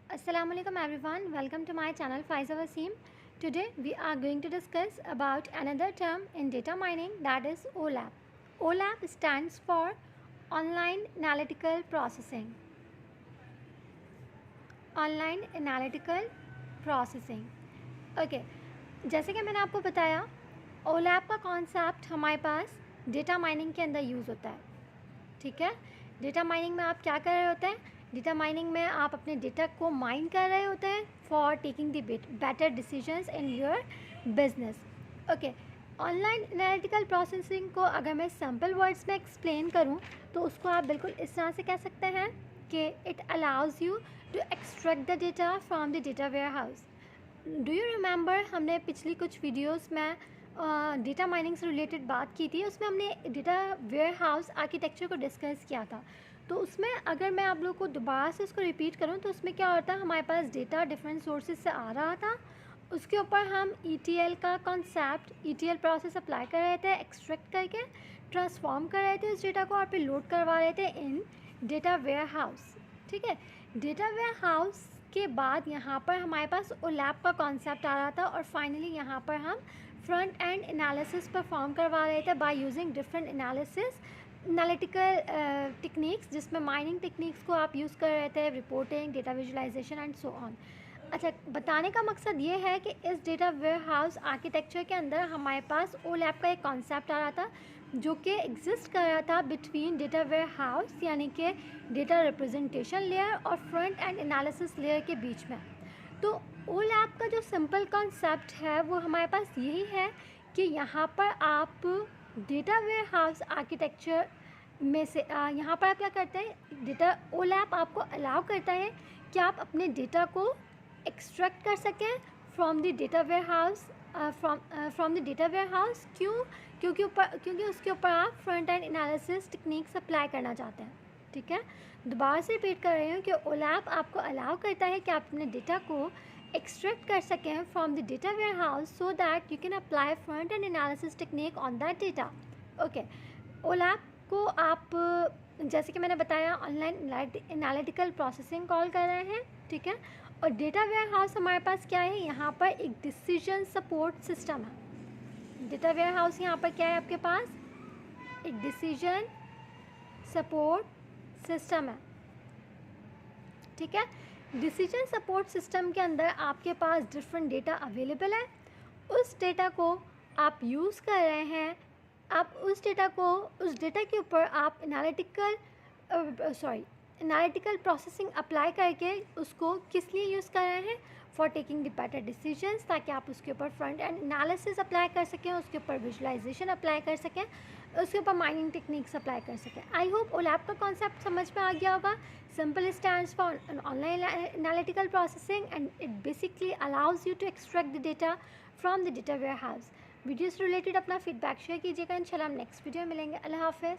Assalamualaikum everyone, welcome to my channel Faiza Wasim. Today we are going to discuss about another term in data mining, that is OLAP. OLAP stands for Online Analytical Processing. Online Analytical Processing. Okay, जैसे कि मैंने आपको बताया OLAP का concept हमारे पास data mining के अंदर use होता है. ठीक है, डेटा माइनिंग में आप क्या कर रहे होते हैं? डेटा माइनिंग में आप अपने डेटा को माइन कर रहे होते हैं for taking the better decisions in your business. Okay, online analytical processing को अगर मैं सिंपल वर्ड्स में एक्सप्लेन करूं तो उसको आप बिल्कुल इस तरह से कह सकते हैं कि it allows you to extract the data from the data warehouse. Do you remember, हमने पिछली कुछ वीडियोस में डेटा माइनिंग से रिलेटेड बात की थी. उसमें हमने डेटा वेयर हाउस आर्किटेक्चर को डिस्कस किया था. तो उसमें अगर मैं आप लोग को दोबारा से उसको रिपीट करूं तो उसमें क्या होता है, हमारे पास डेटा डिफरेंट सोर्सेज से आ रहा था. उसके ऊपर हम ETL का कॉन्सेप्ट, ETL प्रोसेस अप्लाई कर रहे थे, एक्सट्रैक्ट करके ट्रांसफॉर्म कर रहे थे उस डेटा को और फिर लोड करवा रहे थे इन डेटा वेयर हाउस. ठीक है, डेटा वेयर हाउस के बाद यहाँ पर हमारे पास OLAP का कॉन्सेप्ट आ रहा था और फाइनली यहाँ पर हम फ्रंट एंड एनालिसिस परफॉर्म करवा रहे थे by using different analytical techniques, जिसमें माइनिंग टेक्निक्स को आप यूज़ कर रहे थे, reporting, data visualisation and so on. अच्छा, बताने का मकसद ये है कि इस डेटा वेयर हाउस आर्किटेक्चर के अंदर हमारे पास OLAP का एक कॉन्सेप्ट आ रहा था जो कि एग्जिस्ट कर रहा था बिटवीन डेटा वेयर हाउस यानी कि डेटा रिप्रेजेंटेशन लेयर और फ्रंट एंड एनालिसिस लेयर के बीच में. तो OLAP का जो सिंपल कॉन्सेप्ट है वो हमारे पास यही है कि यहाँ पर आप डेटा वेयर हाउस आर्किटेक्चर में से यहाँ पर आप क्या करते हैं, डेटा OLAP आपको अलाउ करता है कि आप अपने डेटा को एक्सट्रैक्ट कर सकें from the data warehouse, from the data warehouse. क्योंकि उसके ऊपर आप front end analysis techniques apply करना चाहते हैं. ठीक है, दोबारा से रिपीट कर रही हूँ कि OLAP आपको अलाउ करता है कि आप अपने डेटा को एक्सट्रैक्ट कर सकें from the data warehouse so that you can apply front end analysis technique on that data. Okay, OLAP को आप जैसे कि मैंने बताया ऑनलाइन एनालिटिकल प्रोसेसिंग कॉल कर रहे हैं. ठीक है, और डेटा वेयर हाउस हमारे पास क्या है, यहाँ पर एक डिसीजन सपोर्ट सिस्टम है. डेटा वेयर हाउस यहाँ पर क्या है, आपके पास एक डिसीजन सपोर्ट सिस्टम है. ठीक है, डिसीजन सपोर्ट सिस्टम के अंदर आपके पास डिफरेंट डेटा अवेलेबल है. उस डेटा को आप यूज़ कर रहे हैं. आप उस डेटा के ऊपर आप एनालिटिकल प्रोसेसिंग अप्लाई करके उसको किस लिए यूज़ कर रहे हैं, for taking the better decisions, ताकि आप उसके ऊपर फ्रंट एंड एनालिसिस अप्लाई कर सकें, उसके ऊपर विजुलाइजेशन अप्लाई कर सकें, उसके ऊपर माइनिंग टेक्निक्स अप्लाई कर सकें. आई होप OLAP का कॉन्सेप्ट समझ में आ गया होगा. Simple stands for online analytical processing and it basically allows you to extract the data from the data warehouse. Video से रिलेटेड अपना फीडबैक शेयर कीजिएगा. इंशाल्लाह हम नेक्स्ट वीडियो में मिलेंगे. अल्लाह हाफ़िज़.